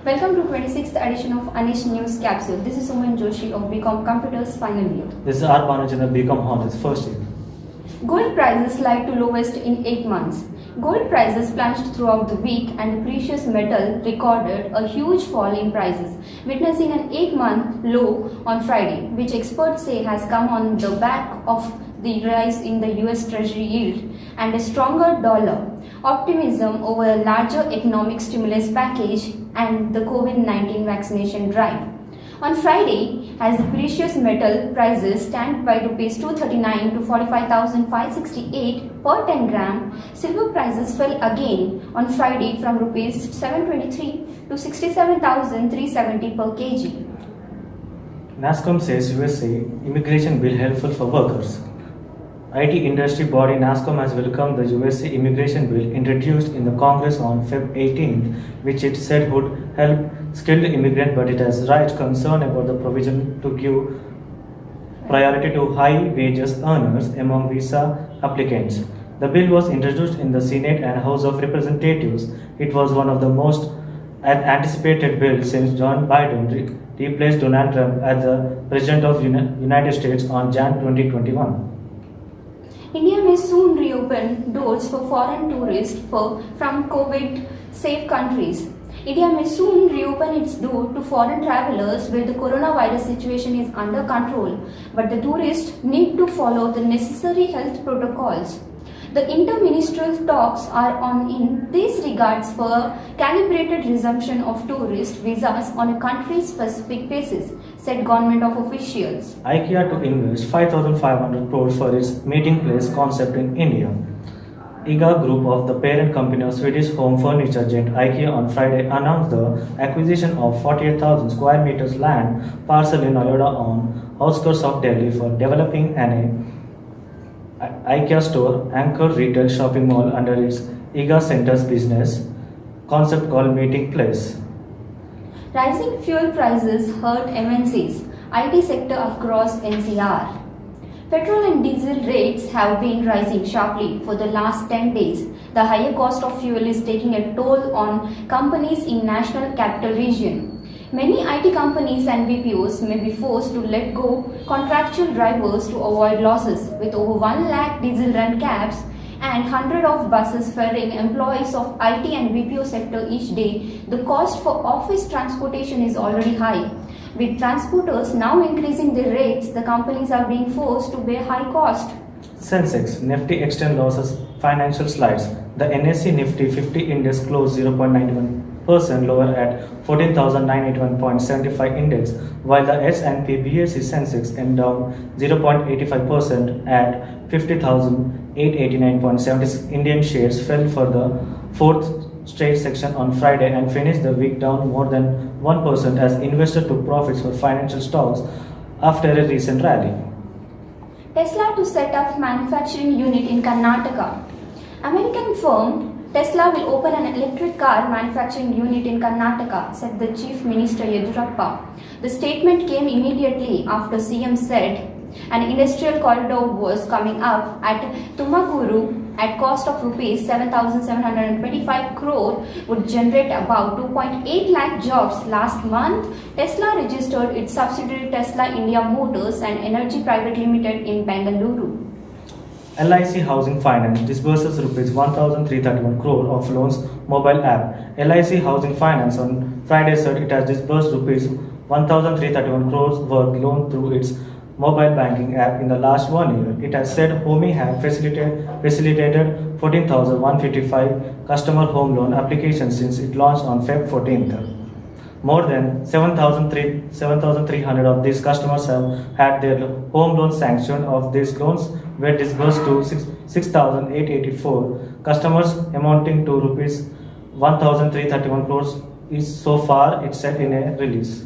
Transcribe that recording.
Welcome to 26th edition of Anish News Capsule. This is Suman Joshi of BCom Computers final year. This is R. Banajana BCom Honors first year. Gold prices slide to lowest in 8 months. Gold prices plunged throughout the week and precious metal recorded a huge fall in prices, witnessing an 8-month low on Friday, which experts say has come on the back of the rise in the US Treasury yield and a stronger dollar, optimism over a larger economic stimulus package and the COVID-19 vaccination drive. On Friday, as the precious metal prices stand by Rs 239 to 45,568 per 10 gram, silver prices fell again on Friday from Rs 723 to 67,370 per kg. NASSCOM says USA immigration bill helpful for workers. IT industry body NASSCOM has welcomed the USA immigration bill introduced in the Congress on Feb 18, which it said would help skilled immigrants, but it has raised concern about the provision to give priority to high wages earners among visa applicants. The bill was introduced in the Senate and House of Representatives. It was one of the most anticipated bills since John Biden replaced Donald Trump as the President of United States on Jan 2021. India may soon reopen doors for foreign tourists from COVID-safe countries. India may soon reopen its door to foreign travelers where the coronavirus situation is under control, but the tourists need to follow the necessary health protocols. The interministerial talks are on in these regards for a calibrated resumption of tourist visas on a country-specific basis, said government of officials. IKEA to invest 5,500 crores for its meeting place concept in India. IGA Group of the parent company of Swedish home furniture giant IKEA on Friday announced the acquisition of 48,000 square meters land parcel in Noida on outskirts of Delhi for developing an IKEA store anchor retail shopping mall under its IGA Centers business concept called Meeting Place. Rising fuel prices hurt MNCs, IT sector across NCR. Petrol and diesel rates have been rising sharply for the last 10 days. The higher cost of fuel is taking a toll on companies in National Capital Region. Many IT companies and BPOs may be forced to let go contractual drivers to avoid losses, with over 1 lakh diesel run cabs and 100 of buses ferrying employees of IT and BPO sector each day. The cost for office transportation is already high. With transporters now increasing their rates, the companies are being forced to bear high cost. Sensex, Nifty extend losses, financial slides. The NSE Nifty 50 index closed 0.91% lower at 14,981.75 index, while the S&P BSE Sensex ended down 0.85% at 50,889.76. Indian shares fell for the fourth straight section on Friday and finished the week down more than 1% as investors took profits for financial stocks after a recent rally. Tesla to set up manufacturing unit in Karnataka. American firm Tesla will open an electric car manufacturing unit in Karnataka, said the Chief Minister Yedurappa. The statement came immediately after CM said an industrial corridor was coming up at Tumakuru at cost of rupees 7,725 crore would generate about 2.8 lakh jobs. Last month, Tesla registered its subsidiary Tesla India Motors and Energy Private Limited in Bengaluru. LIC Housing Finance disburses rupees 1,331 crore of loans mobile app. LIC Housing Finance on Friday said it has disbursed rupees 1,331 crores worth loan through its mobile banking app in the last 1 year. It has said Homey have facilitated 14,155 customer home loan applications since it launched on Feb 14th. More than 7,300 of these customers have had their home loans sanctioned. Of these loans were disbursed to 6,884 customers, amounting to rupees 1,331 crores is so far, it said in a release.